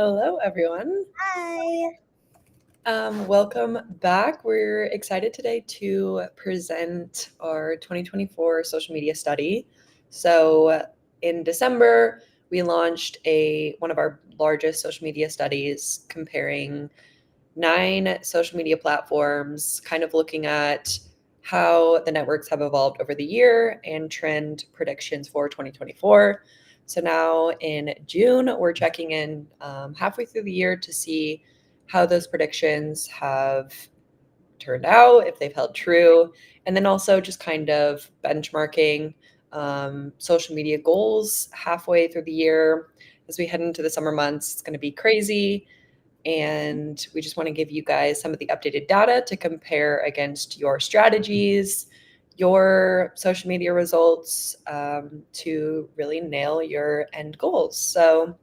Hello, everyone. Hi. Welcome back. We're excited today to present our 2024 social media study. So, in December, we launched one of our largest social media studies comparing 9 social media platforms, kind of looking at how the networks have evolved over the year and trend predictions for 2024. So now in June, we're checking in halfway through the year to see how those predictions have turned out, if they've held true, and then also just kind of benchmarking social media goals halfway through the year. As we head into the summer months, it's going to be crazy. And we just want to give you guys some of the updated data to compare against your strategies, your social media results, to really nail your end goals. So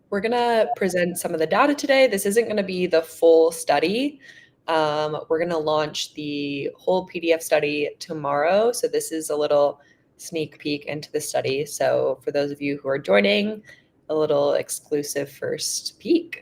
we're going to present some of the data today. This isn't going to be the full study. We're going to launch the whole PDF study tomorrow. So this is a little sneak peek into the study. So for those of you who are joining, a little exclusive first peek.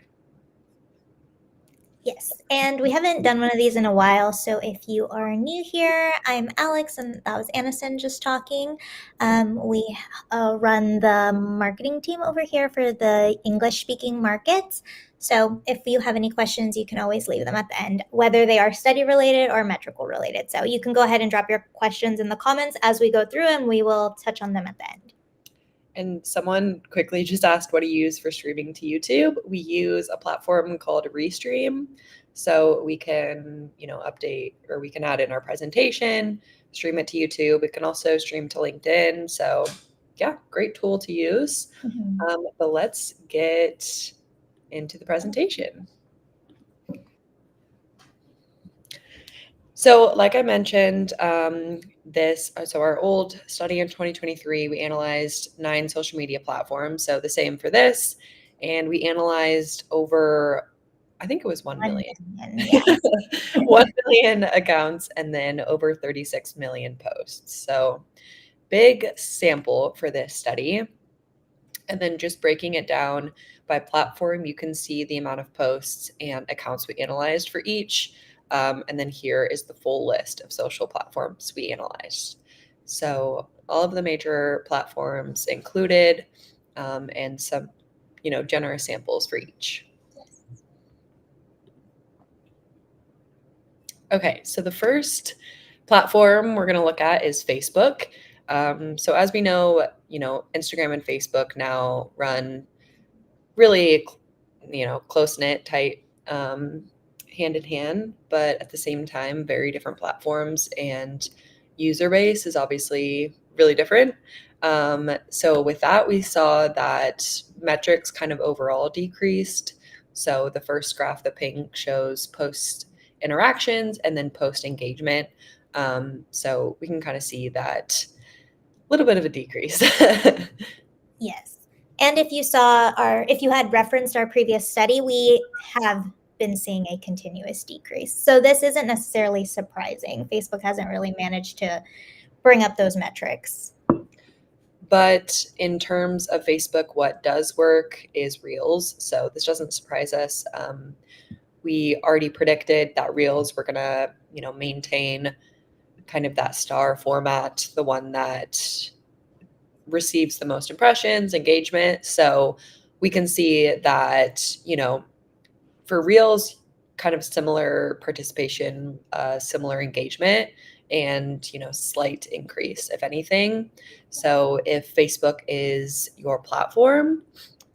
Yes, and we haven't done one of these in a while, so if you are new here, I'm Alex, and that was Aniston just talking. We run the marketing team over here for the English-speaking markets. So if you have any questions, you can always leave them at the end, whether they are study-related or Metricool related. So you can go ahead and drop your questions in the comments as we go through, and we will touch on them at the end. And someone quickly just asked, what do you use for streaming to YouTube? We use a platform called Restream. So we can, update, or we can add in our presentation, stream it to YouTube. It can also stream to LinkedIn. So yeah, great tool to use. But let's get into the presentation. So like I mentioned, our old study in 2023, we analyzed 9 social media platforms. So the same for this. And we analyzed over, I think it was 1 million. 1 million, yeah. 1 million accounts and then over 36 million posts. So big sample for this study. And then just breaking it down by platform, you can see the amount of posts and accounts we analyzed for each. And then here is the full list of social platforms we analyzed. So all of the major platforms included, and some, generous samples for each. Okay, so the first platform we're going to look at is Facebook. So as we know, Instagram and Facebook now run really, close-knit, tight, hand in hand, but at the same time, very different platforms, and user base is obviously really different. So with that, we saw that metrics kind of overall decreased. So the first graph, the pink, shows post interactions and then post engagement. So we can kind of see that little bit of a decrease. Yes. And if you had referenced our previous study, we have been seeing a continuous decrease. So this isn't necessarily surprising. Facebook hasn't really managed to bring up those metrics. But in terms of Facebook, what does work is Reels. So this doesn't surprise us. We already predicted that Reels were going to, maintain kind of that star format, the one that receives the most impressions, engagement. So we can see that, for Reels, kind of similar participation, similar engagement, and, slight increase, if anything. So if Facebook is your platform,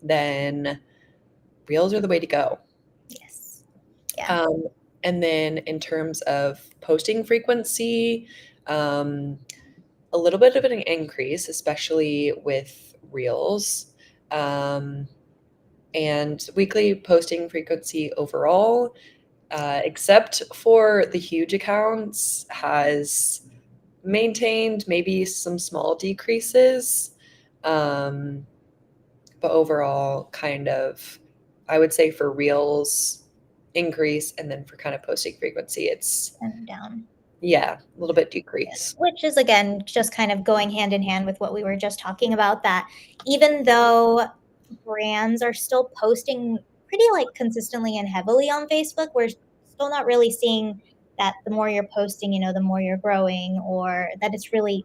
then Reels are the way to go. Yes. Yeah. And then in terms of posting frequency, a little bit of an increase, especially with Reels. And weekly posting frequency overall, except for the huge accounts, has maintained maybe some small decreases. But overall, kind of, I would say for Reels, increase, and then for kind of posting frequency, it's And down. Yeah, a little bit decrease. Which is, again, just kind of going hand in hand with what we were just talking about, that even though brands are still posting pretty like consistently and heavily on Facebook. We're still not really seeing that the more you're posting, the more you're growing, or that it's really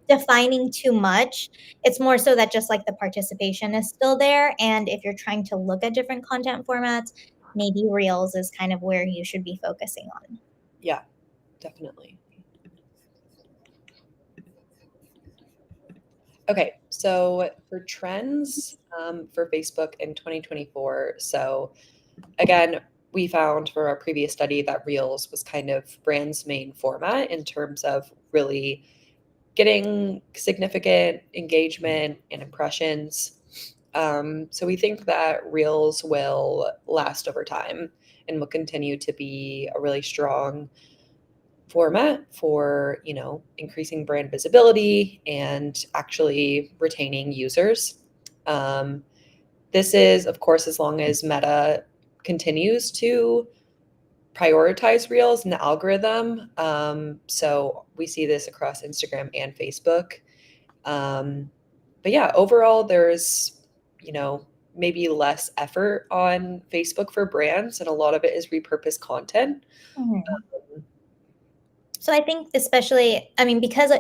defining too much. It's more so that just like the participation is still there. And if you're trying to look at different content formats, maybe Reels is kind of where you should be focusing on. Yeah, definitely. Okay, so for trends for Facebook in 2024, so again, we found for our previous study that Reels was kind of brand's main format in terms of really getting significant engagement and impressions. So we think that Reels will last over time and will continue to be a really strong format for, increasing brand visibility and actually retaining users. Um, this is, of course, as long as Meta continues to prioritize Reels in the algorithm. So we see this across Instagram and Facebook. But yeah, overall, there's, maybe less effort on Facebook for brands, and a lot of it is repurposed content. Mhm. So I think especially, I mean, because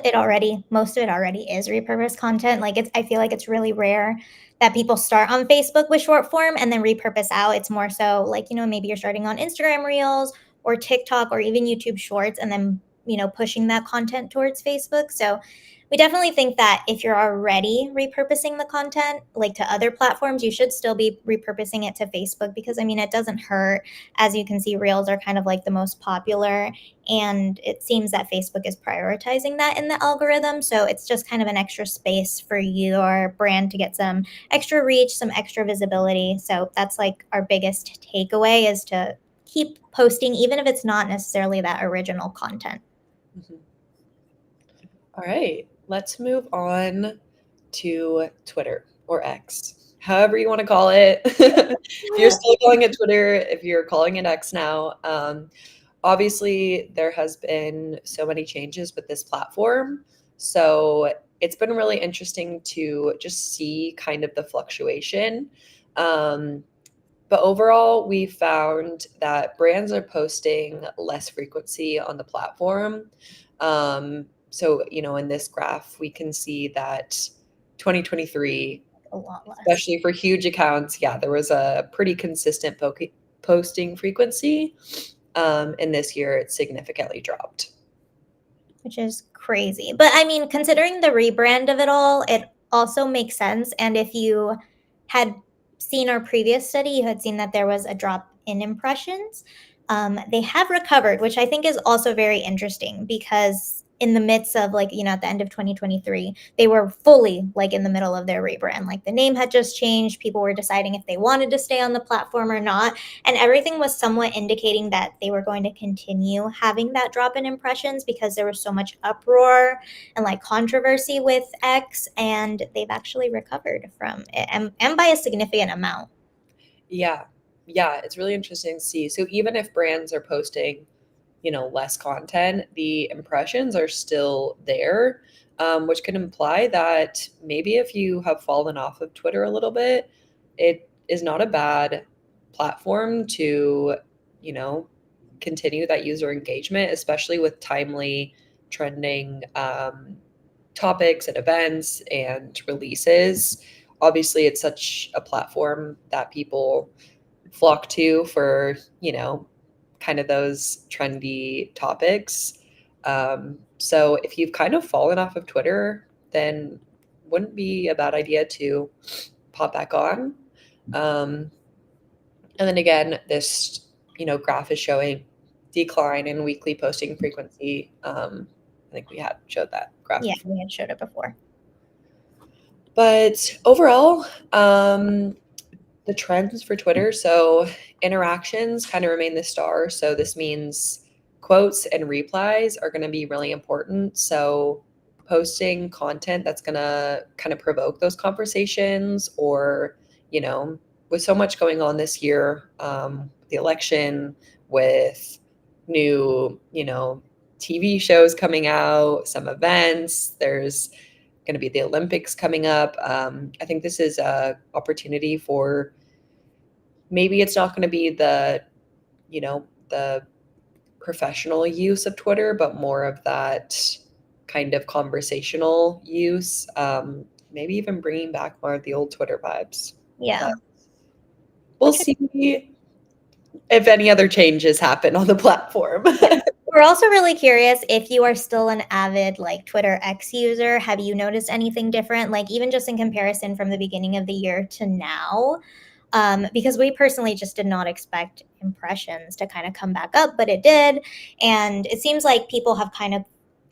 most of it already is repurposed content, like I feel like it's really rare that people start on Facebook with short form and then repurpose out. It's more so like, maybe you're starting on Instagram Reels or TikTok or even YouTube Shorts and then, pushing that content towards Facebook. So we definitely think that if you're already repurposing the content like to other platforms, you should still be repurposing it to Facebook because I mean, it doesn't hurt. As you can see, Reels are kind of like the most popular, and it seems that Facebook is prioritizing that in the algorithm. So it's just kind of an extra space for your brand to get some extra reach, some extra visibility. So that's like our biggest takeaway is to keep posting, even if it's not necessarily that original content. Mhm. All right, let's move on to Twitter or X, however you want to call it. If you're still calling it Twitter, if you're calling it X now, obviously there has been so many changes with this platform. So it's been really interesting to just see kind of the fluctuation. Um, but overall, we found that brands are posting less frequency on the platform. So, in this graph, we can see that 2023, A lot less. especially for huge accounts, yeah, there was a pretty consistent posting frequency. And this year, it significantly dropped. Which is crazy. But I mean, considering the rebrand of it all, it also makes sense. And if you had seen our previous study, you had seen that there was a drop in impressions. They have recovered, which I think is also very interesting because in the midst of like, at the end of 2023, they were fully like in the middle of their rebrand. Like the name had just changed. People were deciding if they wanted to stay on the platform or not. And everything was somewhat indicating that they were going to continue having that drop in impressions because there was so much uproar and like controversy with X, and they've actually recovered from it and by a significant amount. Yeah. Yeah. It's really interesting to see. So even if brands are posting, less content, the impressions are still there, which can imply that maybe if you have fallen off of Twitter a little bit, it is not a bad platform to, you know, continue that user engagement, especially with timely trending topics and events and releases. Obviously, it's such a platform that people flock to for, kind of those trendy topics. So if you've kind of fallen off of Twitter, then wouldn't be a bad idea to pop back on. Um, and then again, this, graph is showing decline in weekly posting frequency. I think we had showed that graph Yeah, before. we had showed it before. But overall, the trends for Twitter. So interactions kind of remain the star. So this means quotes and replies are going to be really important. So posting content that's going to kind of provoke those conversations or, with so much going on this year, the election, with new, TV shows coming out, some events, there's going to be the Olympics coming up. I think this is a opportunity for, maybe it's not going to be the professional use of Twitter, but more of that kind of conversational use. Maybe even bringing back more of the old Twitter vibes. Yeah. But we'll Which see if any other changes happen on the platform. we're also really curious if you are still an avid like Twitter X user. Have you noticed anything different? Like even just in comparison from the beginning of the year to now? Because we personally just did not expect impressions to kind of come back up, but it did. And it seems like people have kind of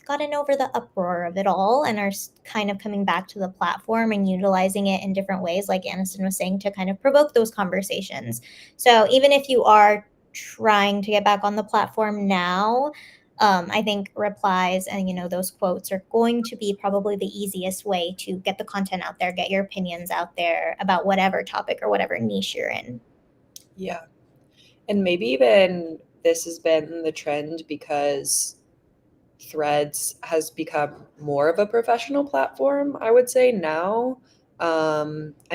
gotten over the uproar of it all and are kind of coming back to the platform and utilizing it in different ways, like Aniston was saying, to kind of provoke those conversations. So even if you are trying to get back on the platform now, I think replies and those quotes are going to be probably the easiest way to get the content out there, get your opinions out there about whatever topic or whatever niche you're in. Yeah. And maybe even this has been the trend because Threads has become more of a professional platform, I would say now. I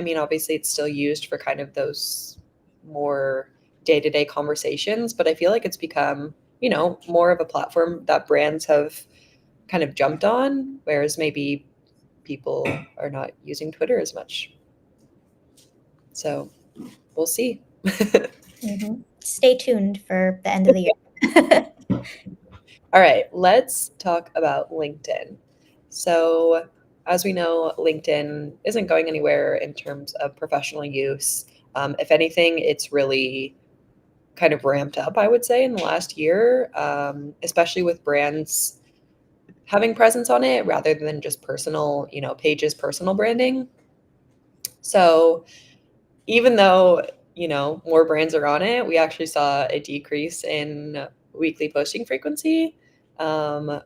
mean, obviously, it's still used for kind of those more day to day conversations, but I feel like it's become, more of a platform that brands have kind of jumped on, whereas maybe people are not using Twitter as much. So we'll see. Stay tuned for the end of the year. All right, let's talk about LinkedIn. So, as we know, LinkedIn isn't going anywhere in terms of professional use. If anything, it's really kind of ramped up, I would say, in the last year, especially with brands having presence on it rather than just personal, pages, personal branding. So, even though, more brands are on it, we actually saw a decrease in weekly posting frequency,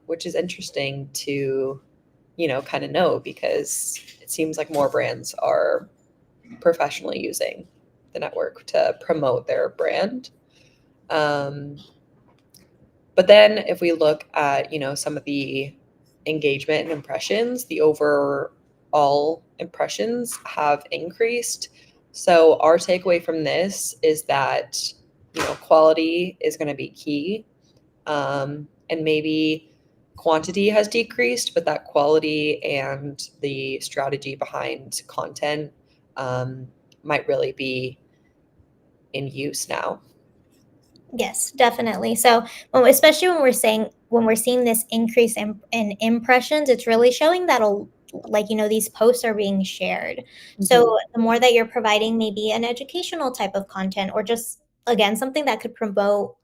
which is interesting to, kind of know because it seems like more brands are professionally using the network to promote their brand. Um, but then if we look at, some of the engagement and impressions, the overall impressions have increased. So our takeaway from this is that, quality is going to be key. And maybe quantity has decreased, but that quality and the strategy behind content might really be in use now. Yes, definitely. So, especially when we're seeing this increase in impressions, it's really showing that these posts are being shared. Mhm. So, the more that you're providing maybe an educational type of content or just again something that could promote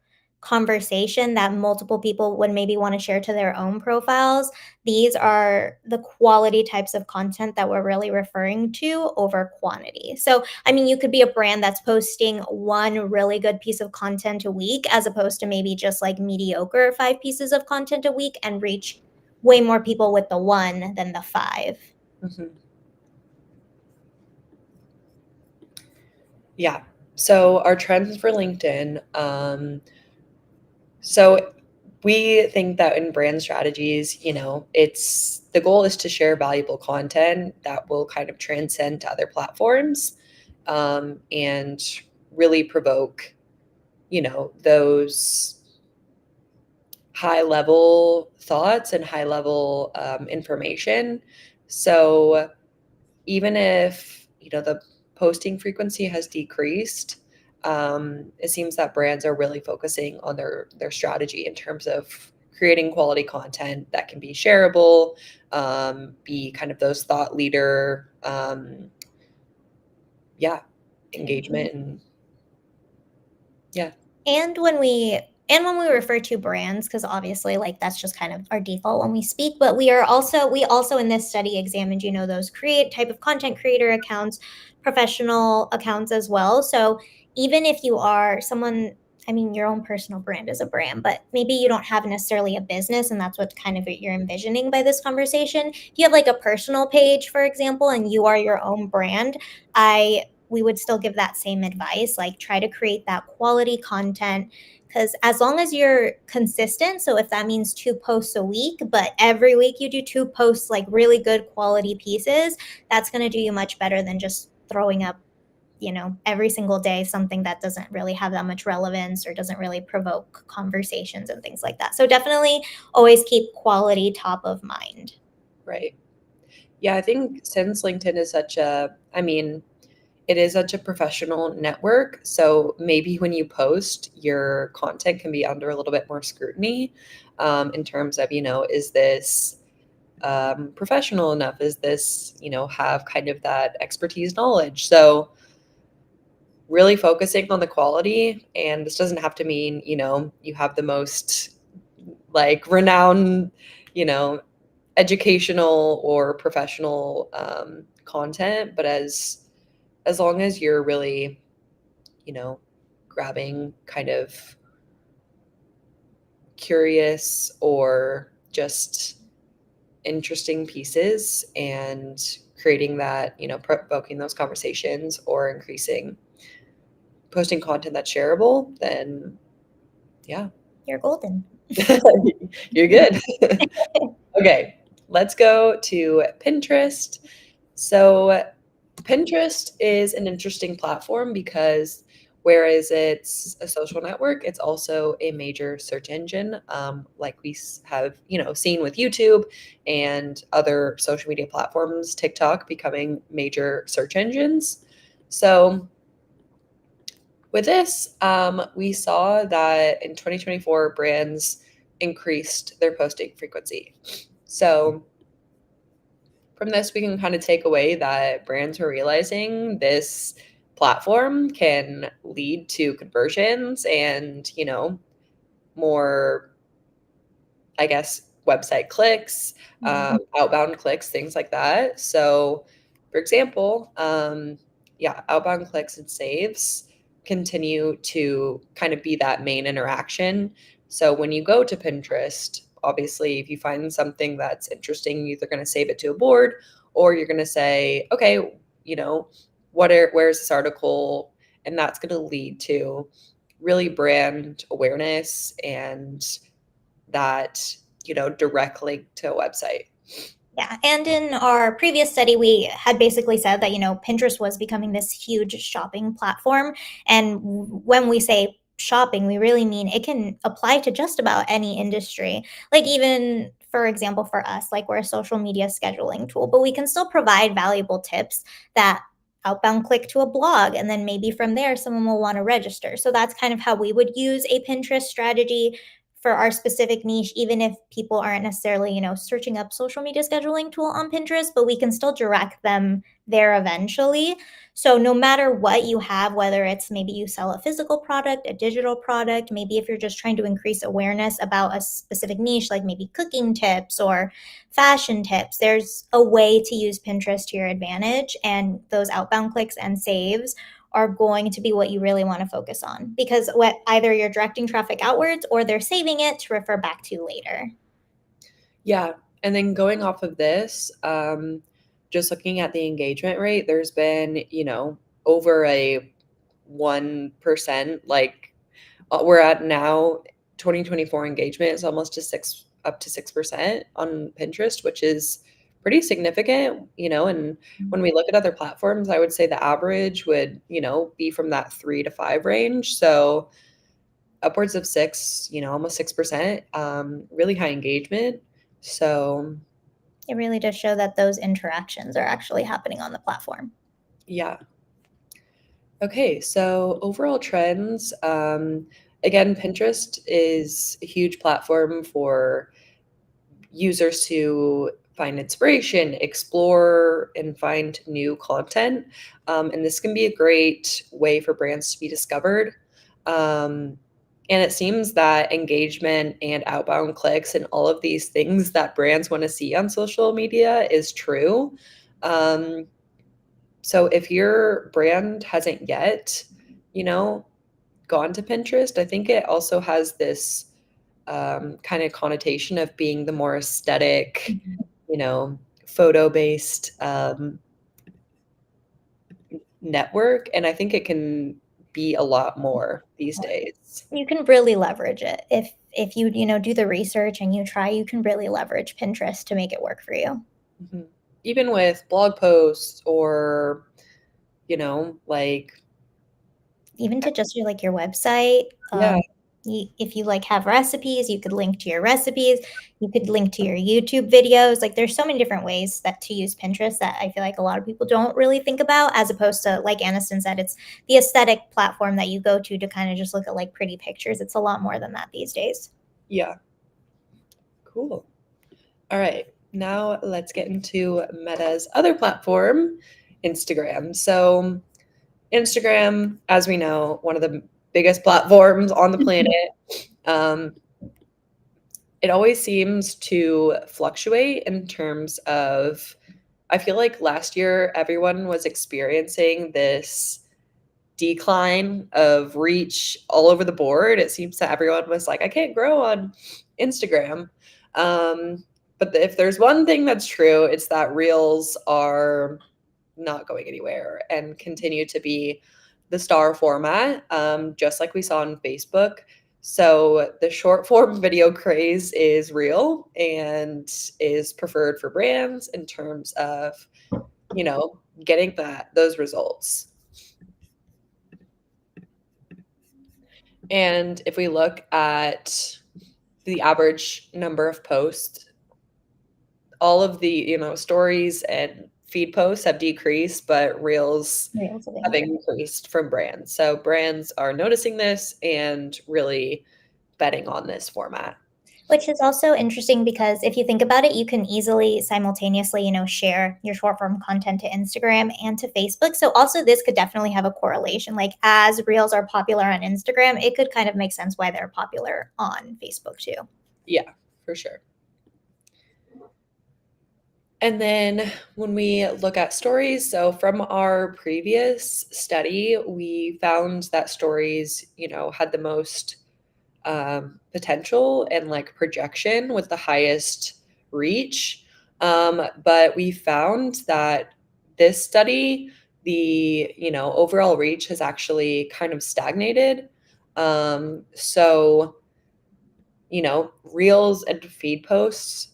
conversation that multiple people would maybe want to share to their own profiles, these are the quality types of content that we're really referring to over quantity. So, I mean, you could be a brand that's posting one really good piece of content a week as opposed to maybe just like mediocre 5 pieces of content a week and reach way more people with the one than the 5. Mhm. Yeah. So our trends for LinkedIn. So we think that in brand strategies, it's the goal is to share valuable content that will kind of transcend to other platforms, and really provoke, those high level thoughts and high level information. So even if the posting frequency has decreased, it seems that brands are really focusing on their strategy in terms of creating quality content that can be shareable, be kind of those thought leader, yeah, engagement and yeah. And when we refer to brands, because obviously like that's just kind of our default when we speak, but we also in this study examined, those create type of content creator accounts, professional accounts as well. So even if you are someone, I mean, your own personal brand is a brand, but maybe you don't have necessarily a business, and that's what kind of what you're envisioning by this conversation. If you have like a personal page, for example, and you are your own brand, I we would still give that same advice, like try to create that quality content, because as long as you're consistent, so if that means 2 posts a week, but every week you do 2 posts, like really good quality pieces, that's going to do you much better than just throwing up, every single day something that doesn't really have that much relevance or doesn't really provoke conversations and things like that. So definitely always keep quality top of mind. Right. Yeah, I think since LinkedIn is it is such a professional network. So maybe when you post, your content can be under a little bit more scrutiny in terms of, is this professional enough? Is this, have kind of that expertise knowledge? So really focusing on the quality. And this doesn't have to mean, you have the most like renowned, you know, educational or professional content, but as long as you're really, you know, grabbing kind of curious or just interesting pieces and creating that, provoking those conversations or increasing posting content that's shareable, then yeah, You're golden. you're good. Okay, let's go to Pinterest. So, Pinterest is an interesting platform because whereas it's a social network, it's also a major search engine, like we have, seen with YouTube and other social media platforms, TikTok becoming major search engines. So, with this, we saw that in 2024, brands increased their posting frequency. So, from this, we can kind of take away that brands are realizing this platform can lead to conversions and, more, I guess, website clicks, outbound clicks, things like that. So, for example, yeah, outbound clicks and saves continue to kind of be that main interaction. So, when you go to Pinterest, obviously, if you find something that's interesting, you're either going to save it to a board or you're going to say, okay, where's this article? And that's going to lead to really brand awareness and that, direct link to a website. Yeah, and in our previous study, we had basically said that, Pinterest was becoming this huge shopping platform. And when we say shopping, we really mean it can apply to just about any industry. Like, even, for example, for us, like we're a social media scheduling tool, but we can still provide valuable tips that outbound click to a blog. And then maybe from there, someone will want to register. So that's kind of how we would use a Pinterest strategy for our specific niche, even if people aren't necessarily, searching up social media scheduling tool on Pinterest, but we can still direct them there eventually. So no matter what you have, whether it's maybe you sell a physical product, a digital product, maybe if you're just trying to increase awareness about a specific niche, like maybe cooking tips or fashion tips, there's a way to use Pinterest to your advantage. And those outbound clicks and saves are going to be what you really want to focus on, because either you're directing traffic outwards or they're saving it to refer back to later. Yeah. And then going off of this, just looking at the engagement rate, there's been, over a 1%, like we're at now 2024 engagement is almost up to 6% on Pinterest, which is pretty significant, and when we look at other platforms, I would say the average would, be from that 3 to 5 range. So upwards of six, almost 6%, really high engagement. So It really does show that those interactions are actually happening on the platform. yeah. Okay, so overall trends. Again, Pinterest is a huge platform for users to find inspiration, explore, and find new content. And this can be a great way for brands to be discovered. Um, and it seems that engagement and outbound clicks and all of these things that brands want to see on social media is true. Um, so if your brand hasn't yet, you know, gone to Pinterest, I think it also has this kind of connotation of being the more aesthetic, photo based network. And I think it can be a lot more these days. You can really leverage it. If you, do the research and you try, you can really leverage Pinterest to make it work for you. Mhm. Even with blog posts or, like, Even to just your, like, your website. yeah, If you like have recipes, you could link to your recipes. You could link to your YouTube videos. Like there's so many different ways that to use Pinterest that I feel like a lot of people don't really think about, as opposed to, like Aniston said, it's the aesthetic platform that you go to kind of just look at like pretty pictures. It's a lot more than that these days. yeah, cool. All right, now let's get into Meta's other platform, Instagram. So, Instagram, as we know, one of the biggest platforms on the planet. Um, it always seems to fluctuate in terms of, I feel like last year everyone was experiencing this decline of reach all over the board. It seems that everyone was like, I can't grow on Instagram. Um, but if there's one thing that's true, it's that reels are not going anywhere and continue to be the star format, just like we saw on Facebook. So the short form video craze is real and is preferred for brands in terms of, getting those results. And if we look at the average number of posts, all of the, stories and feed posts have decreased, but reels Reels of have increased from brands. So brands are noticing this and really betting on this format. Which is also interesting because if you think about it, you can easily simultaneously, share your short form content to Instagram and to Facebook. So also this could definitely have a correlation. Like as reels are popular on Instagram, it could kind of make sense why they're popular on Facebook too. Yeah, for sure. And then when we look at stories, so from our previous study, we found that stories, had the most potential and like projection with the highest reach. But we found that this study, the overall reach has actually kind of stagnated. So reels and feed posts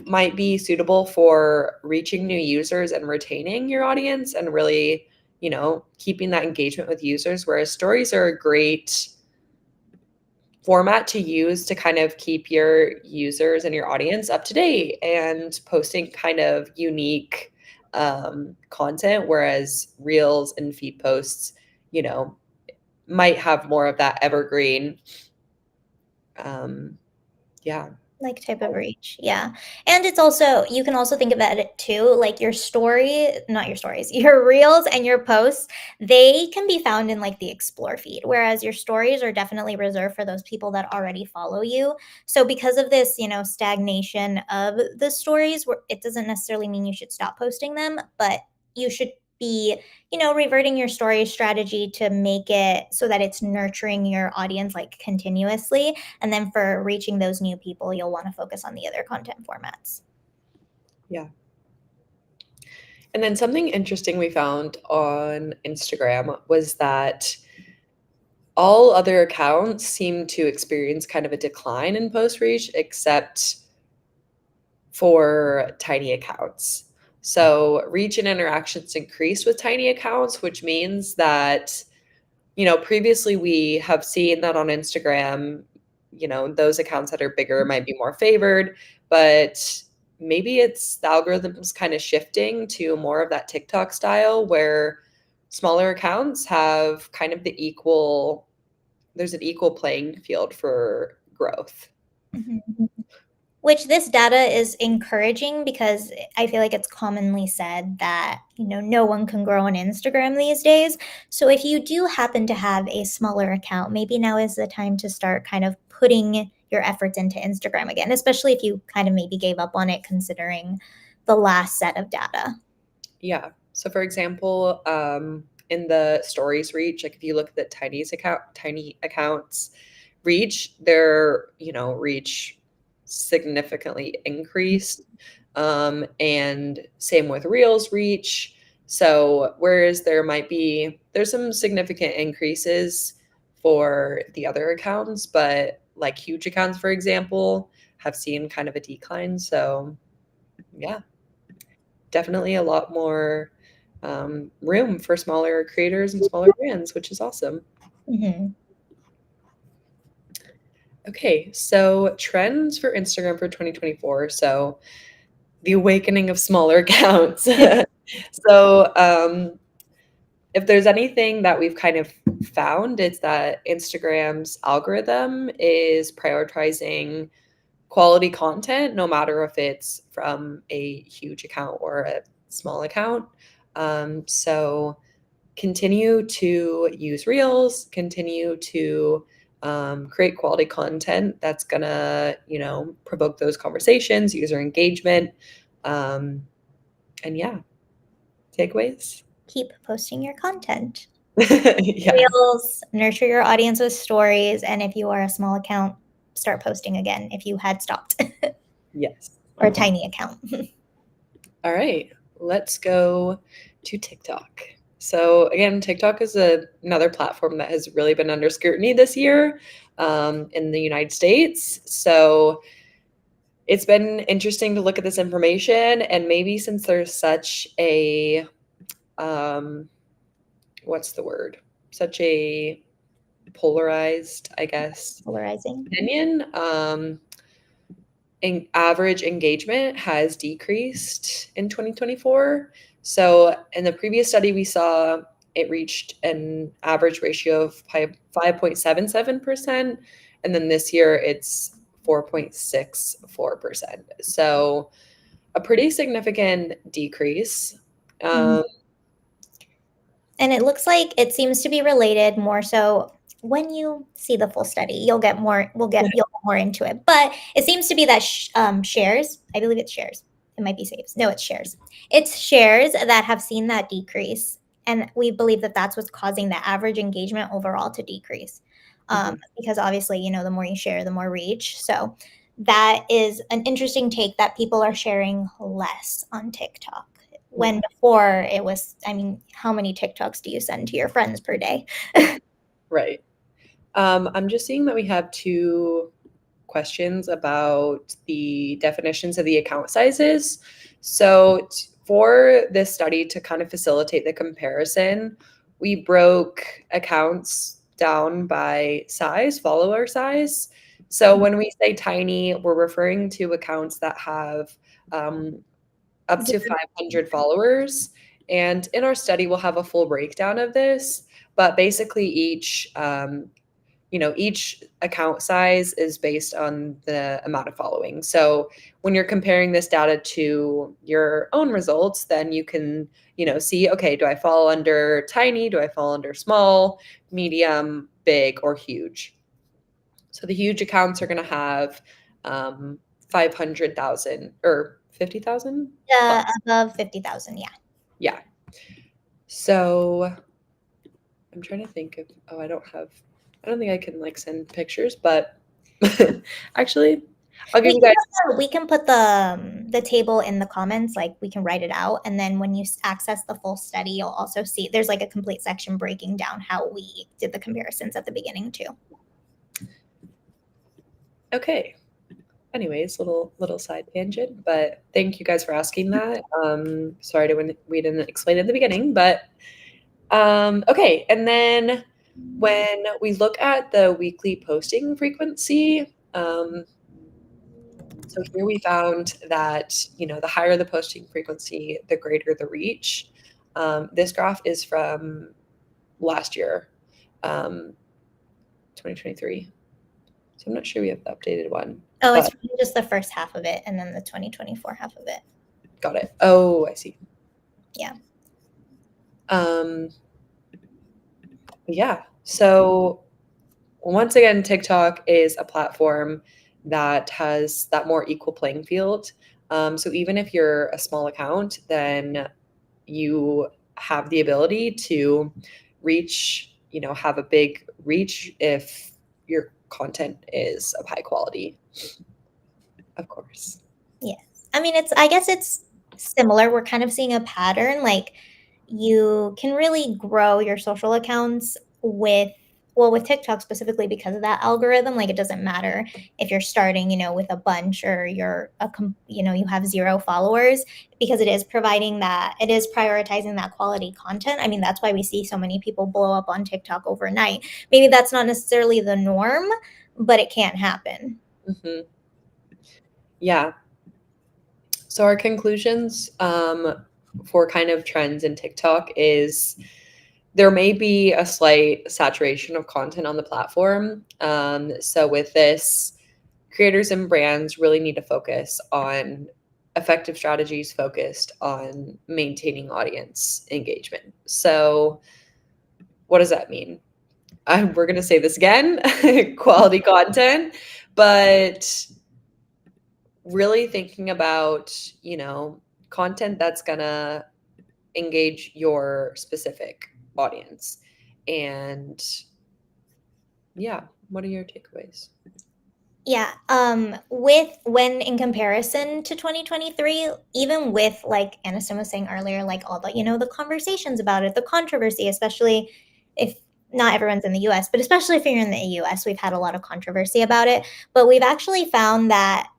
might be suitable for reaching new users and retaining your audience and really keeping that engagement with users, whereas stories are a great format to use to kind of keep your users and your audience up to date and posting kind of unique content, whereas reels and feed posts, might have more of that evergreen. Yeah. Like type of reach. Yeah. And it's also, you can also think about it too, like your story, not your stories, your reels and your posts, they can be found in like the explore feed, whereas your stories are definitely reserved for those people that already follow you. So because of this, stagnation of the stories, it doesn't necessarily mean you should stop posting them, but you should be, reverting your story strategy to make it so that it's nurturing your audience like continuously. And then for reaching those new people, you'll want to focus on the other content formats. Yeah. And then something interesting we found on Instagram was that all other accounts seem to experience kind of a decline in post reach except for tiny accounts. So reach and interactions increased with tiny accounts, which means that, previously we have seen that on Instagram, those accounts that are bigger might be more favored, but maybe it's the algorithms kind of shifting to more of that TikTok style where smaller accounts have kind of there's an equal playing field for growth. Mhm. Which this data is encouraging because I feel like it's commonly said that, no one can grow on Instagram these days. So if you do happen to have a smaller account, maybe now is the time to start kind of putting your efforts into Instagram again, especially if you kind of maybe gave up on it considering the last set of data. Yeah. So for example, in the stories reach, like if you look at the tiny accounts reach, their, reach significantly increased. And same with reels reach. So whereas there's some significant increases for the other accounts, but like huge accounts, for example, have seen kind of a decline. So yeah, definitely a lot more room for smaller creators and smaller brands, which is awesome. Mm-hmm. Okay, so trends for Instagram for 2024. So the awakening of smaller accounts. So if there's anything that we've kind of found, it's that Instagram's algorithm is prioritizing quality content, no matter if it's from a huge account or a small account. So continue to use Reels, continue to create quality content that's gonna, provoke those conversations, user engagement, um, and yeah, takeaways. Keep posting your content. Yeah. Reels, nurture your audience with stories, and if you are a small account, start posting again if you had stopped. Yes. Or a tiny account. All right, let's go to TikTok. So again, TikTok is another platform that has really been under scrutiny this year in the United States. So it's been interesting to look at this information, and maybe since there's such a um, what's the word? Such a polarized, I guess, Polarizing. opinion. Average engagement has decreased in 2024. So in the previous study, we saw it reached an average ratio of 5.77%. And then this year it's 4.64%. So a pretty significant decrease. Mhm. Um, And it looks like it seems to be related more so when you see the full study. You'll get more into it. But it seems to be that shares, I believe it's shares. It might be saves. No, it's shares. It's shares that have seen that decrease. And we believe that that's what's causing the average engagement overall to decrease. mhm, Because obviously, the more you share, the more reach. So that is an interesting take that people are sharing less on TikTok. yeah, When before it was, I mean, how many TikToks do you send to your friends per day? right. I'm just seeing that we have two questions about the definitions of the account sizes. So, for this study to kind of facilitate the comparison, we broke accounts down by size, follower size. So, when we say tiny, we're referring to accounts that have up to 500 followers. And in our study, we'll have a full breakdown of this. But basically, each account size is based on the amount of following. So when you're comparing this data to your own results, then you can, see, okay, do I fall under tiny? Do I fall under small, medium, big, or huge? So the huge accounts are going to have 500,000 or 50,000 Above 50,000, yeah. Yeah. So I'm trying to think of, I don't think I can like send pictures, but actually, I'll give We you can guys. put the table in the comments, like we can write it out, and then when you access the full study, you'll also see there's like a complete section breaking down how we did the comparisons at the beginning too. Okay. Anyways, little side tangent, but thank you guys for asking that. Sorry we didn't explain it at the beginning, but okay. And then when we look at the weekly posting frequency, so here we found that, the higher the posting frequency, the greater the reach. This graph is from last year, um, 2023. So I'm not sure we have the updated one, Oh, it's but really just the first half of it and then the 2024 half of it. got it. Oh, I see. Yeah. Um, yeah. So once again, TikTok is a platform that has that more equal playing field. So even if you're a small account, then you have the ability to reach, have a big reach if your content is of high quality, of course. Yes. I mean, I guess it's similar. We're kind of seeing a pattern. Like you can really grow your social accounts with TikTok specifically because of that algorithm. Like it doesn't matter if you're starting, with a bunch or you have 0 followers, because it is prioritizing that quality content. I mean, that's why we see so many people blow up on TikTok overnight. Maybe that's not necessarily the norm, but it can happen. Yeah. So our conclusions for kind of trends in TikTok is there may be a slight saturation of content on the platform. So with this, creators and brands really need to focus on effective strategies focused on maintaining audience engagement. So what does that mean? We're going to say this again, quality content, but really thinking about, content that's going to engage your specific audience. And yeah, what are your takeaways? Yeah, with when in comparison to 2023, even with like Aniston was saying earlier, like all the, the conversations about it, the controversy, especially if not everyone's in the US, but especially if you're in the US, we've had a lot of controversy about it. But we've actually found that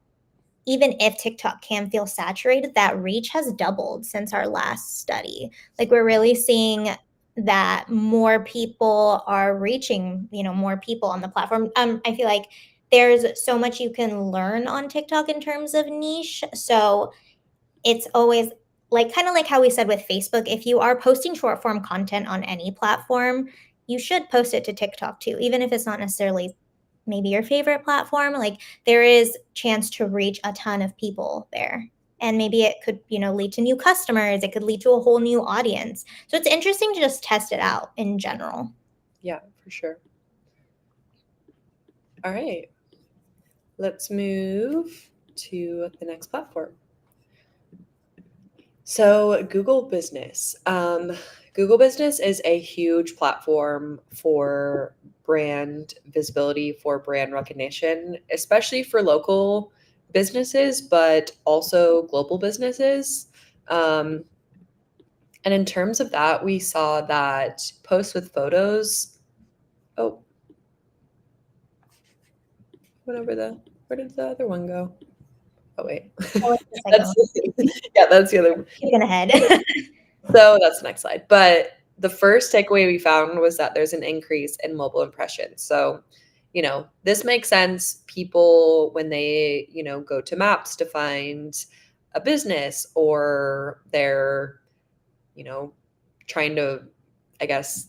even if TikTok can feel saturated, that reach has doubled since our last study. Like we're really seeing that more people are reaching, more people on the platform. I feel like there's so much you can learn on TikTok in terms of niche. So it's always like kind of like how we said with Facebook, if you are posting short form content on any platform, you should post it to TikTok too, even if it's not necessarily maybe your favorite platform. Like there is chance to reach a ton of people there. And maybe it could, lead to new customers. It could lead to a whole new audience. So it's interesting to just test it out in general. Yeah, for sure. All right. Let's move to the next platform. So, Google Business. Google Business is a huge platform for brand visibility, for brand recognition, especially for local businesses, but also global businesses. Um, and in terms of that, we saw that posts with photos. Oh, where did the other one go? Oh, wait. What was the second That's, one? yeah, that's the other one. Skipping ahead. So that's the next slide. But the first takeaway we found was that there's an increase in mobile impressions. So, this makes sense. People, when they, go to maps to find a business or they're, you know, trying to, I guess,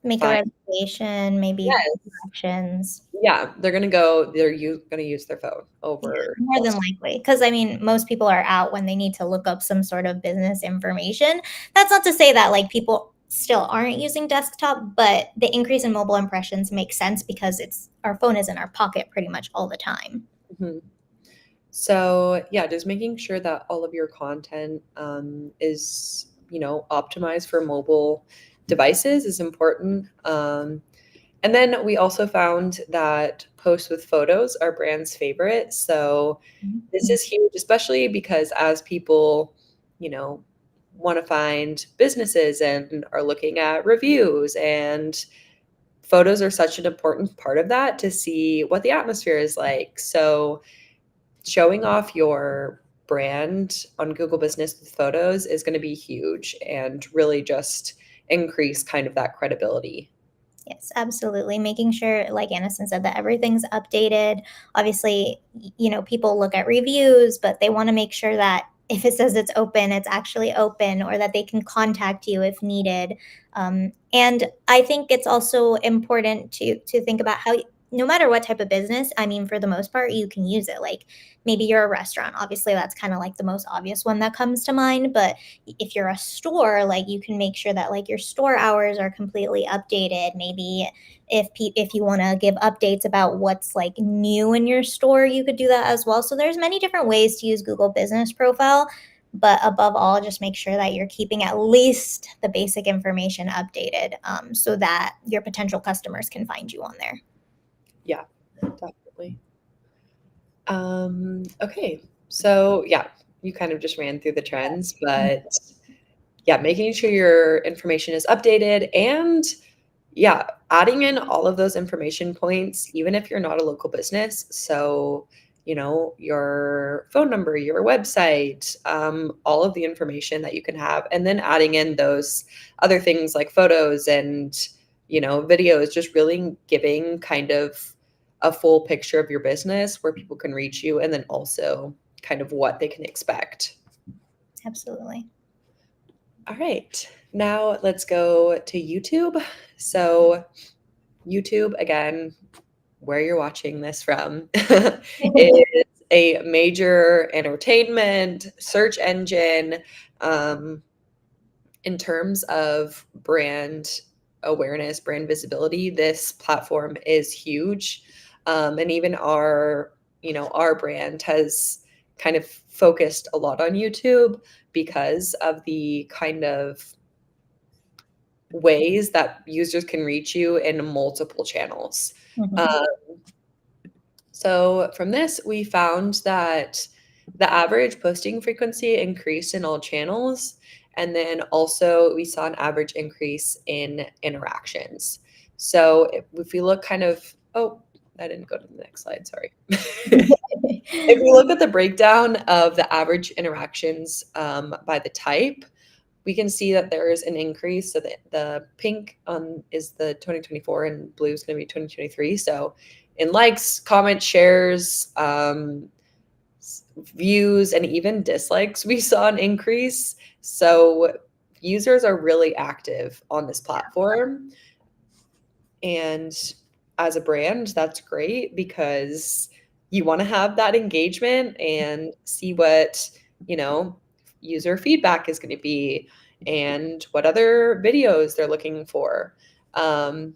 Make a find, reservation, maybe yes, directions. yeah, they're going to use their phone Yeah, over. more than likely. Because I mean, most people are out when they need to look up some sort of business information. That's not to say that like people still aren't using desktop, but the increase in mobile impressions makes sense because it's our phone is in our pocket pretty much all the time. Mhm. So yeah, just making sure that all of your content is optimized for mobile devices is important. And then we also found that posts with photos are brand's favorite. So this is huge, especially because as people, you know, want to find businesses and are looking at reviews, and photos are such an important part of that to see what the atmosphere is like. So showing off your brand on Google Business with photos is going to be huge and really just increase kind of that credibility. Yes, absolutely. Making sure, like Aniston said, that everything's updated. Obviously, people look at reviews, but they want to make sure that if it says it's open, it's actually open, or that they can contact you if needed. And I think it's also important to think about how, no matter what type of business, I mean, for the most part, you can use it. Like maybe you're a restaurant. Obviously, that's kind of like the most obvious one that comes to mind. But if you're a store, like you can make sure that like your store hours are completely updated. Maybe if you want to give updates about what's like new in your store, you could do that as well. So there's many different ways to use Google Business Profile, but above all, just make sure that you're keeping at least the basic information updated, so that your potential customers can find you on there. Yeah, definitely. Okay. So yeah, you kind of just ran through the trends, but yeah, making sure your information is updated and yeah, adding in all of those information points, even if you're not a local business. So, your phone number, your website, all of the information that you can have, and then adding in those other things like photos and, videos, just really giving kind of a full picture of your business where people can reach you and then also kind of what they can expect. Absolutely. All right. Now let's go to YouTube. So, YouTube, again, where you're watching this from, is a major entertainment search engine. In terms of brand awareness, brand visibility, this platform is huge. And even our brand has kind of focused a lot on YouTube because of the kind of ways that users can reach you in multiple channels. Mhm. Uh, so from this, we found that the average posting frequency increased in all channels. And then also we saw an average increase in interactions. So if we look kind of, oh, I didn't go to the next slide, sorry. If we look at the breakdown of the average interactions by the type, we can see that there is an increase. So the pink is the 2024 and blue is going to be 2023. So in likes, comments, shares, views, and even dislikes, we saw an increase. So users are really active on this platform. And as a brand, that's great because you want to have that engagement and see what, you know, user feedback is going to be and what other videos they're looking for. And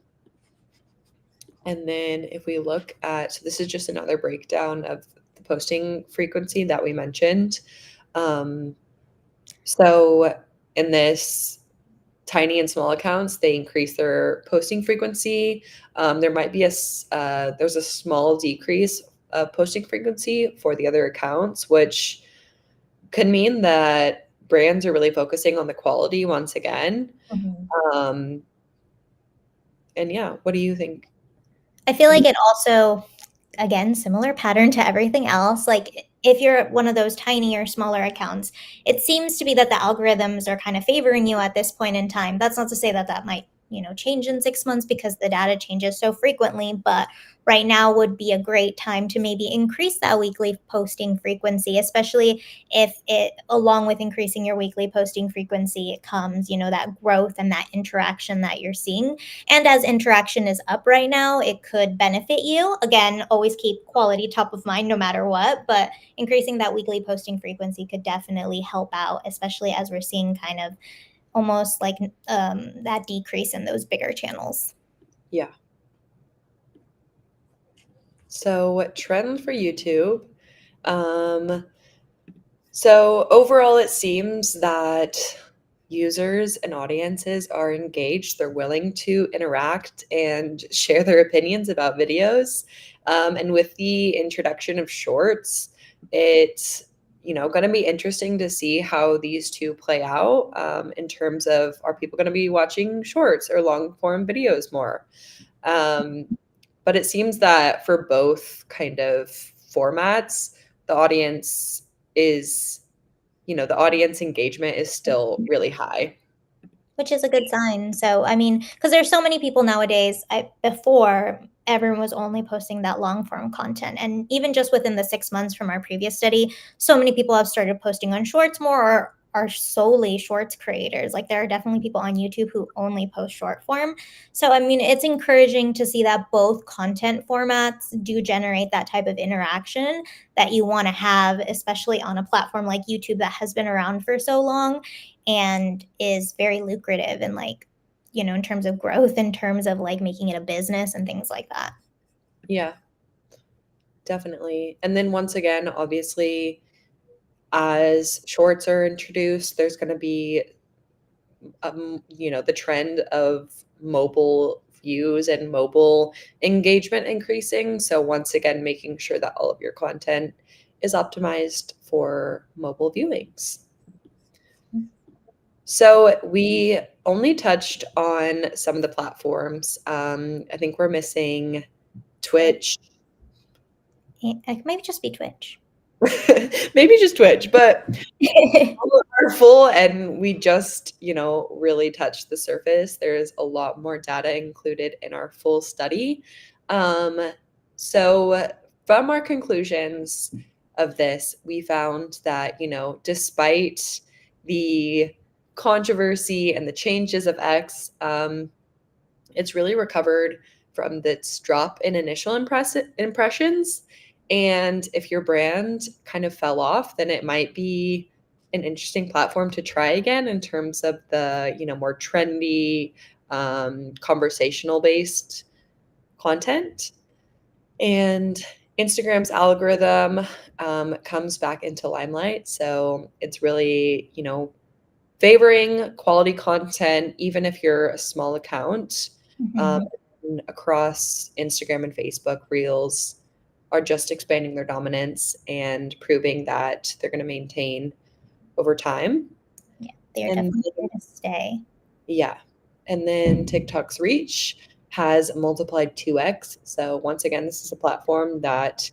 then if we look at, so this is just another breakdown of the posting frequency that we mentioned. So in this tiny and small accounts, they increase their posting frequency. There might be there's a small decrease of posting frequency for the other accounts, which could mean that brands are really focusing on the quality once again. Mhm. Um, and yeah, what do you think? I feel like it also, again, similar pattern to everything else. Like if you're one of those tiny or smaller accounts, it seems to be that the algorithms are kind of favoring you at this point in time. That's not to say that that might, change in 6 months because the data changes so frequently, but right now would be a great time to maybe increase that weekly posting frequency, especially if it, along with increasing your weekly posting frequency, it comes, that growth and that interaction that you're seeing. And as interaction is up right now, it could benefit you. Again, always keep quality top of mind no matter what, but increasing that weekly posting frequency could definitely help out, especially as we're seeing kind of almost like that decrease in those bigger channels. Yeah. So trend for YouTube. Um, so overall, it seems that users and audiences are engaged. They're willing to interact and share their opinions about videos. And with the introduction of shorts, it's going to be interesting to see how these two play out in terms of are people going to be watching shorts or long form videos more? Um, but it seems that for both kind of formats, the audience is, the audience engagement is still really high. Which is a good sign. So, I mean, because there's so many people nowadays. Before, everyone was only posting that long form content, and even just within the 6 months from our previous study, so many people have started posting on Shorts more, or are solely Shorts creators. Like there are definitely people on YouTube who only post short form. So, I mean, it's encouraging to see that both content formats do generate that type of interaction that you want to have, especially on a platform like YouTube that has been around for so long and is very lucrative and like, in terms of growth, in terms of like making it a business and things like that. Yeah, definitely. And then once again, obviously, as shorts are introduced, there's going to be, the trend of mobile views and mobile engagement increasing. So once again, making sure that all of your content is optimized for mobile viewings. So we only touched on some of the platforms. I think we're missing Twitch. It might just be Twitch. Maybe just Twitch, but are full and we just, really touched the surface. There's a lot more data included in our full study. So from our conclusions of this, we found that, despite the controversy and the changes of X, it's really recovered from this drop in initial impressions. And if your brand kind of fell off, then it might be an interesting platform to try again in terms of the, more trendy, conversational based content. And Instagram's algorithm comes back into limelight. So it's really, favoring quality content, even if you're a small account. Um, Mhm. Across Instagram and Facebook, Reels are just expanding their dominance and proving that they're going to maintain over time. Yeah, they're And definitely here to stay. yeah, and then TikTok's reach has multiplied 2x. So once again, this is a platform that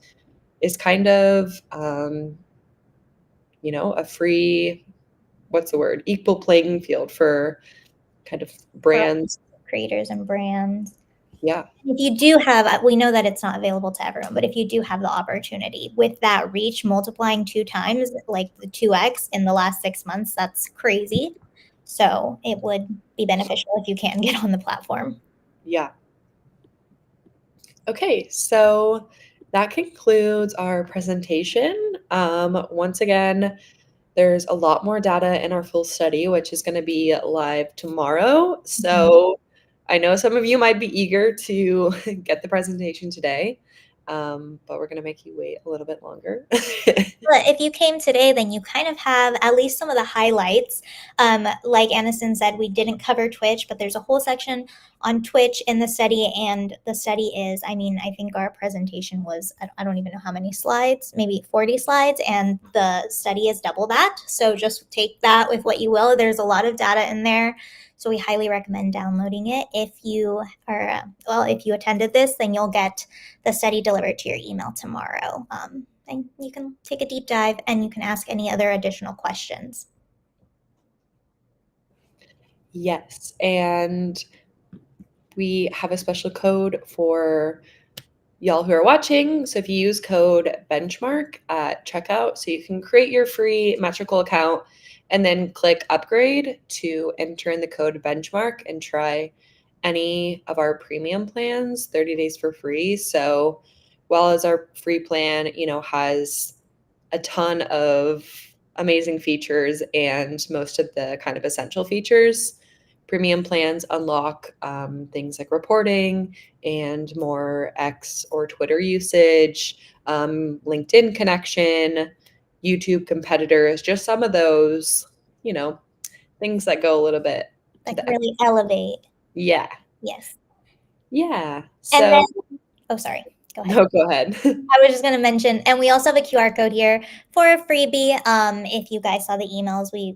is kind of, a free, what's the word, equal playing field for kind of For brands. creators and brands. Yeah. If you do have, we know that it's not available to everyone, but if you do have the opportunity with that reach multiplying 2 times, like the 2x in the last 6 months, that's crazy. So it would be beneficial if you can get on the platform. Yeah. Okay, so that concludes our presentation. Once again, there's a lot more data in our full study, which is going to be live tomorrow. Mhm. So I know some of you might be eager to get the presentation today, but we're going to make you wait a little bit longer. But if you came today, then you kind of have at least some of the highlights. Like Aniston said, we didn't cover Twitch, but there's a whole section on Twitch in the study. And the study is, I mean, I think our presentation was, I don't even know how many slides, maybe 40 slides. And the study is double that. So just take that with what you will. There's a lot of data in there. So we highly recommend downloading it. If you are, if you attended this, then you'll get the study delivered to your email tomorrow. And you can take a deep dive and you can ask any other additional questions. Yes, and we have a special code for y'all who are watching. So if you use code benchmark at checkout, so you can create your free Metricool account and then click upgrade to enter in the code benchmark and try any of our premium plans, 30 days for free. So while as our free plan, has a ton of amazing features and most of the kind of essential features, premium plans unlock things like reporting and more X or Twitter usage, LinkedIn connection, YouTube competitors, just some of those, things that go a little bit to That the can X. really elevate. Yeah. Yes. Yeah. And So, then, oh, sorry. Go ahead. no, go ahead. I was just going to mention, and we also have a QR code here for a freebie. If you guys saw the emails, we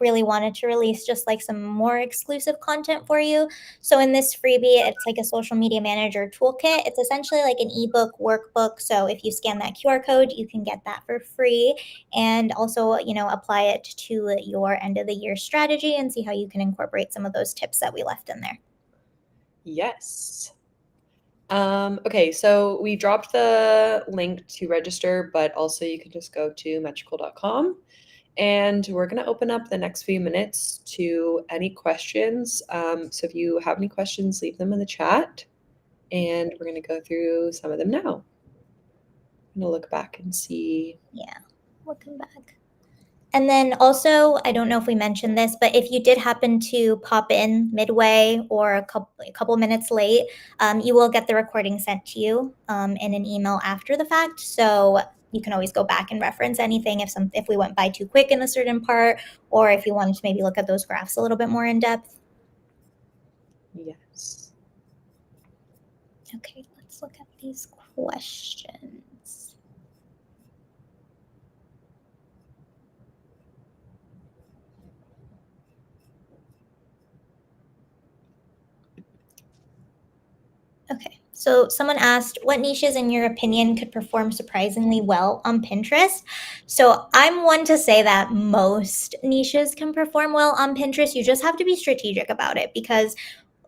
really wanted to release just like some more exclusive content for you. So in this freebie, it's like a social media manager toolkit. It's essentially like an ebook workbook. So if you scan that QR code, you can get that for free and also, apply it to your end of the year strategy and see how you can incorporate some of those tips that we left in there. Yes. Okay, so we dropped the link to register, but also you can just go to metricool.com. And we're going to open up the next few minutes to any questions. So if you have any questions, leave them in the chat. And we're going to go through some of them now. I'm going to look back and see. Yeah, welcome back. And then also, I don't know if we mentioned this, but if you did happen to pop in midway or a couple minutes late, you will get the recording sent to you in an email after the fact. So you can always go back and reference anything if we went by too quick in a certain part, or if you wanted to maybe look at those graphs a little bit more in depth. Yes. Okay, let's look at these questions. So someone asked, what niches in your opinion could perform surprisingly well on Pinterest? So I'm one to say that most niches can perform well on Pinterest. You just have to be strategic about it because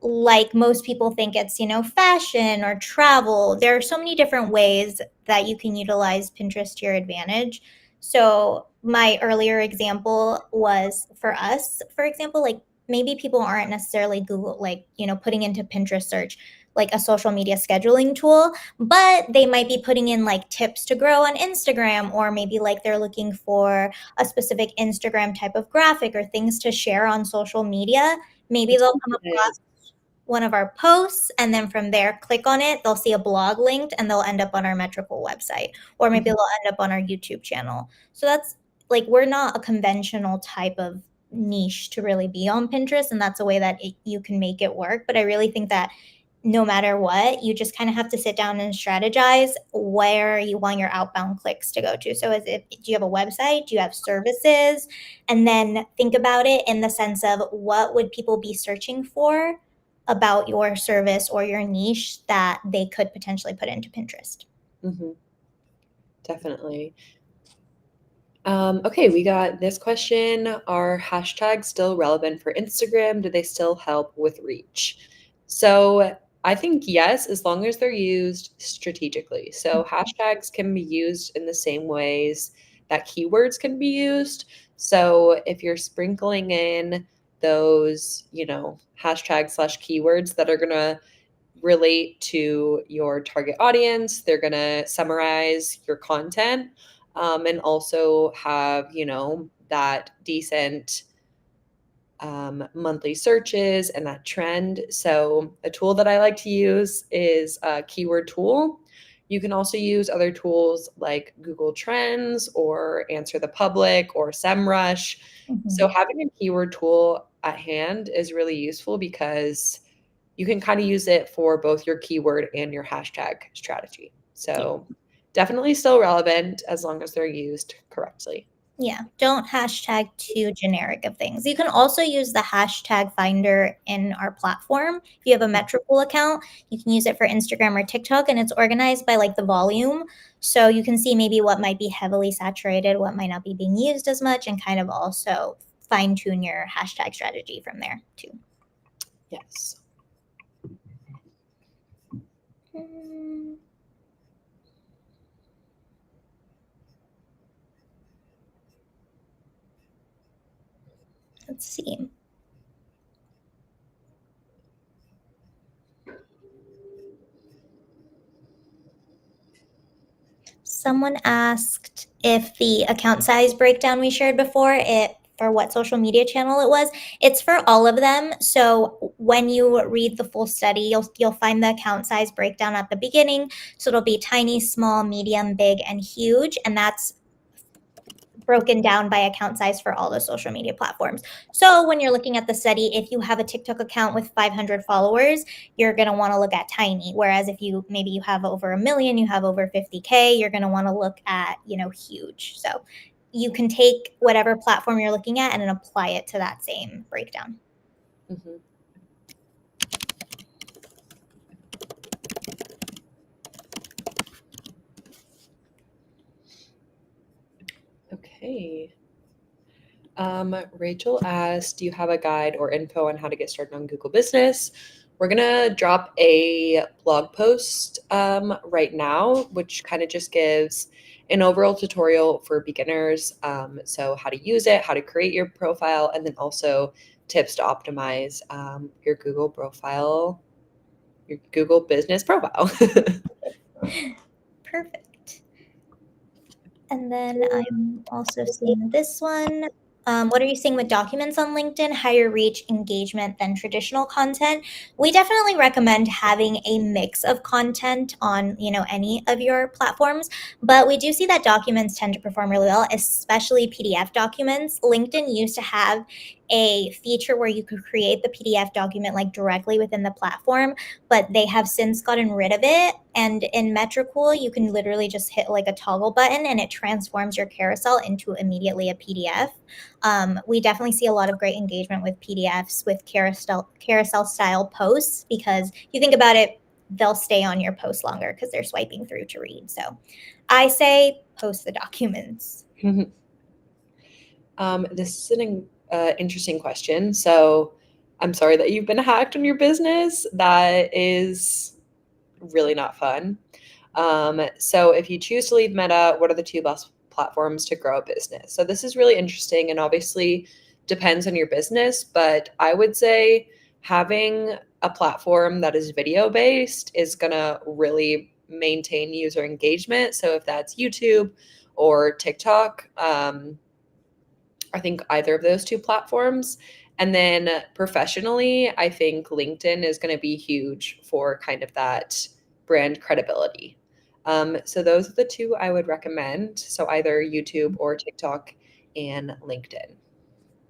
like most people think it's, fashion or travel. There are so many different ways that you can utilize Pinterest to your advantage. So my earlier example was for us, for example, like maybe people aren't necessarily Google, like, putting into Pinterest search like a social media scheduling tool, but they might be putting in like tips to grow on Instagram, or maybe like they're looking for a specific Instagram type of graphic or things to share on social media. Maybe That's they'll really come nice. across one of our posts, and then from there click on it, they'll see a blog linked and they'll end up on our Metricool website, or maybe Mhm, they'll end up on our YouTube channel. So that's like, we're not a conventional type of niche to really be on Pinterest, and that's a way that you can make it work. But I really think that no matter what, you just kind of have to sit down and strategize where you want your outbound clicks to go to. So do you have a website? Do you have services? And then think about it in the sense of, what would people be searching for about your service or your niche that they could potentially put into Pinterest? mhm, definitely. Okay, we got this question. Are hashtags still relevant for Instagram? Do they still help with reach? So I think yes, as long as they're used strategically. So hashtags can be used in the same ways that keywords can be used. So if you're sprinkling in those, hashtags slash keywords that are going to relate to your target audience. They're going to summarize your content, and also have, that decent monthly searches and that trend. So, a tool that I like to use is a keyword tool. You can also use other tools like Google Trends or Answer the Public or SEMrush. So, Mhm. having a keyword tool at hand is really useful because you can kind of use it for both your keyword and your hashtag strategy. So, definitely still relevant as long as they're used correctly. Yeah, don't hashtag too generic of things. You can also use the hashtag finder in our platform. If you have a Metricool account, you can use it for Instagram or TikTok, and it's organized by like the volume. So you can see maybe what might be heavily saturated, what might not be being used as much, and kind of also fine tune your hashtag strategy from there too. Yes. Hmm, let's see. Someone asked if the account size breakdown we shared before, it for what social media channel it was. It's for all of them. So when you read the full study, you'll find the account size breakdown at the beginning. So it'll be tiny, small, medium, big, and huge, and that's broken down by account size for all the social media platforms. So when you're looking at the study, if you have a TikTok account with 500 followers, you're going to want to look at tiny. Whereas if you have over a million, you have over 50K, you're going to want to look at, huge. So you can take whatever platform you're looking at and then apply it to that same breakdown. Mhm. Okay. Rachel asked, do you have a guide or info on how to get started on Google Business? We're going to drop a blog post right now, which kind of just gives an overall tutorial for beginners. So, how to use it, how to create your profile, and then also tips to optimize your Google profile, your Google Business profile. Perfect. And then I'm also seeing this one. What are you seeing with documents on LinkedIn? Higher reach engagement than traditional content. We definitely recommend having a mix of content on, any of your platforms, but we do see that documents tend to perform really well, especially PDF documents. LinkedIn used to have a feature where you could create the PDF document like directly within the platform, but they have since gotten rid of it. And in Metricool, you can literally just hit like a toggle button and it transforms your carousel into immediately a PDF. We definitely see a lot of great engagement with PDFs with carousel style posts, because you think about it, they'll stay on your post longer because they're swiping through to read. So I say post the documents. This is an interesting question. So I'm sorry that you've been hacked on your business. That is really not fun. So if you choose to leave Meta, what are the two best platforms to grow a business? So this is really interesting and obviously depends on your business, but I would say having a platform that is video based is going to really maintain user engagement. So if that's YouTube or TikTok, I think either of those two platforms. And then professionally, I think LinkedIn is going to be huge for kind of that brand credibility. So those are the two I would recommend. So either YouTube or TikTok and LinkedIn.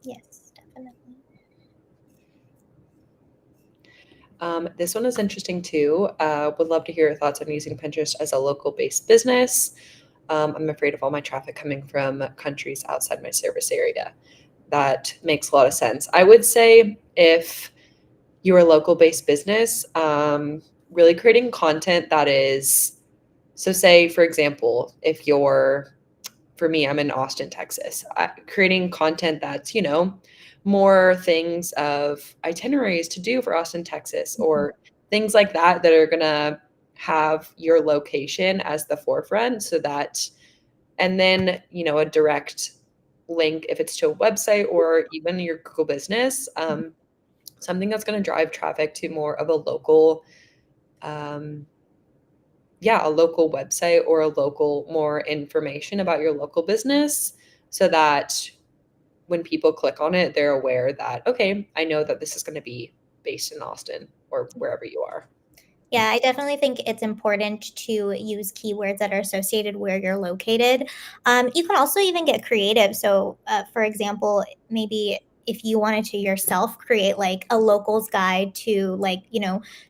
Yes, definitely. This one is interesting too. Would love to hear your thoughts on using Pinterest as a local based business. I'm afraid of all my traffic coming from countries outside my service area. That makes a lot of sense. I would say if you're a local based business, really creating content that is, so say, for example, if you're, for me, I'm in Austin, Texas, creating content that's, more things of itineraries to do for Austin, Texas, or things like that that are going to have your location as the forefront so that, and then, a direct link if it's to a website or even your Google business, something that's going to drive traffic to more of a local, a local website or a local more information about your local business so that when people click on it, they're aware that, okay, I know that this is going to be based in Austin or wherever you are. Yeah, I definitely think it's important to use keywords that are associated where you're located. You can also even get creative. So, for example, maybe if you wanted to yourself create like a locals guide to like,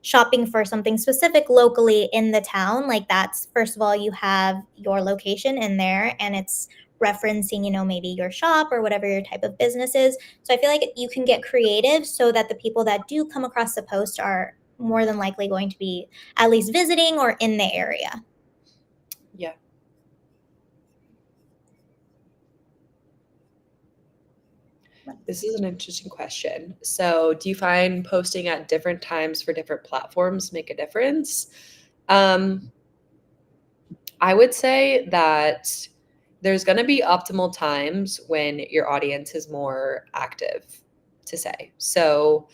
shopping for something specific locally in the town, like that's first of all, you have your location in there and it's referencing, maybe your shop or whatever your type of business is. So I feel like you can get creative so that the people that do come across the post are more than likely going to be at least visiting or in the area. Yeah. This is an interesting question. So, do you find posting at different times for different platforms make a difference? Um, I would say that there's going to be optimal times when your audience is more active, to say. So,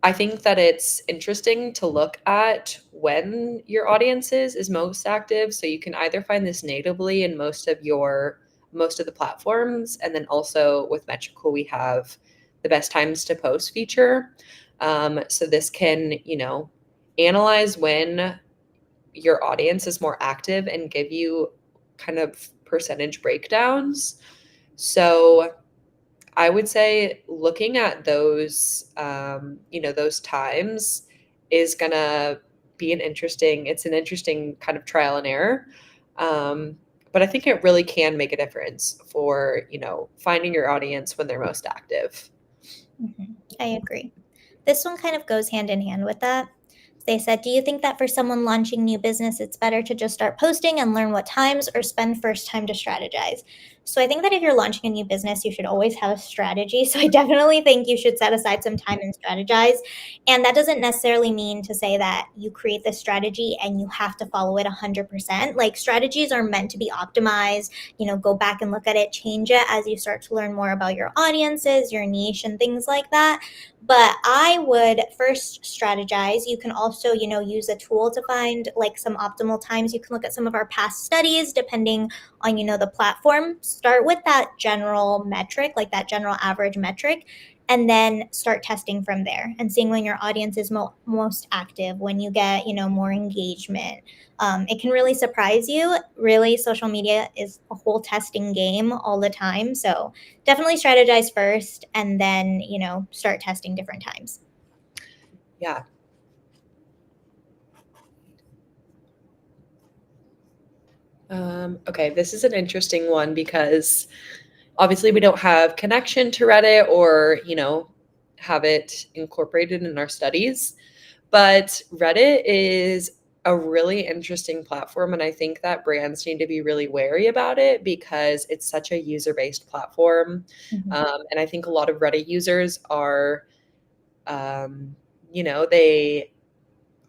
I think that it's interesting to look at when your audience is most active. So you can either find this natively in most of the platforms, and then also with Metricool we have the best times to post feature. So this can, analyze when your audience is more active and give you kind of percentage breakdowns. So I would say looking at those, those times is gonna be it's an interesting kind of trial and error. But I think it really can make a difference for, finding your audience when they're most active. I agree. This one kind of goes hand in hand with that. They said, do you think that for someone launching new business, it's better to just start posting and learn what times or spend first time to strategize? So I think that if you're launching a new business, you should always have a strategy. So I definitely think you should set aside some time and strategize. And that doesn't necessarily mean to say that you create the strategy and you have to follow it 100%. Like strategies are meant to be optimized, go back and look at it, change it as you start to learn more about your audiences, your niche, and things like that. But I would first strategize. You can also, use a tool to find like some optimal times. You can look at some of our past studies depending on, the platform. Start with that general metric, like that general average metric, and then start testing from there and seeing when your audience is most active, when you get, more engagement. It can really surprise you. Really, social media is a whole testing game all the time. So definitely strategize first and then, start testing different times. Yeah. Okay, this is an interesting one because obviously we don't have connection to Reddit or, have it incorporated in our studies. But Reddit is a really interesting platform, and I think that brands need to be really wary about it because it's such a user-based platform. Mhm. And I think a lot of Reddit users are, um, you know, they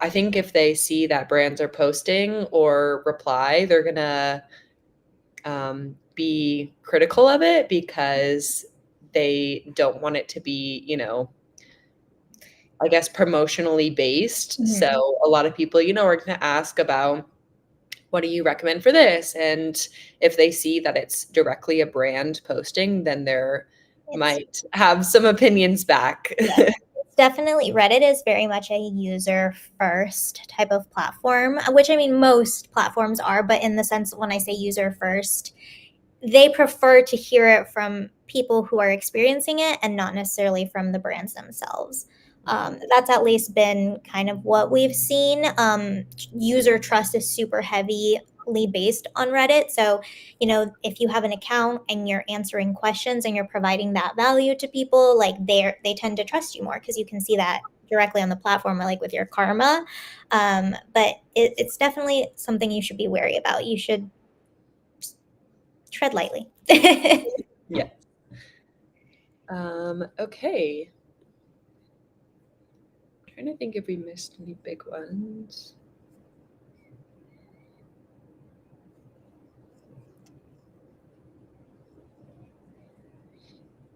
I think if they see that brands are posting or reply, they're gonna be critical of it because they don't want it to be, I guess, promotionally based. Mhm. So a lot of people, are going to ask about what do you recommend for this? And if they see that it's directly a brand posting, then there It's might have some opinions back. Yeah, it's definitely Reddit is very much a user first type of platform, which I mean most platforms are, but in the sense when I say user first, they prefer to hear it from people who are experiencing it and not necessarily from the brands themselves. That's at least been kind of what we've seen. User trust is super heavily based on Reddit. So, if you have an account and you're answering questions and you're providing that value to people, like they tend to trust you more because you can see that directly on the platform or like with your karma. But it's definitely something you should be wary about. You should tread lightly. Yeah. Okay. Trying to think if we missed any big ones.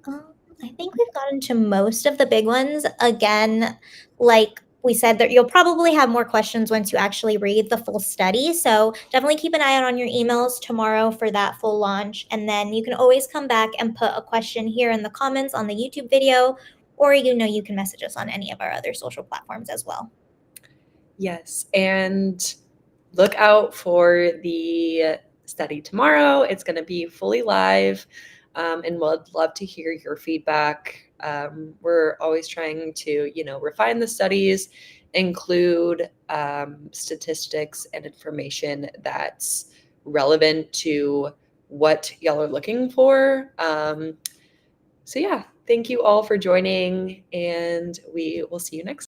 I think we've gotten to most of the big ones. Again, like we said, that you'll probably have more questions once you actually read the full study. So definitely keep an eye out on your emails tomorrow for that full launch. And then you can always come back and put a question here in the comments on the YouTube video, or you can message us on any of our other social platforms as well. Yes. And look out for the study tomorrow. It's going to be fully live, and we'd love to hear your feedback. We're always trying to, refine the studies, include statistics and information that's relevant to what y'all are looking for. So, yeah, thank you all for joining, and we will see you next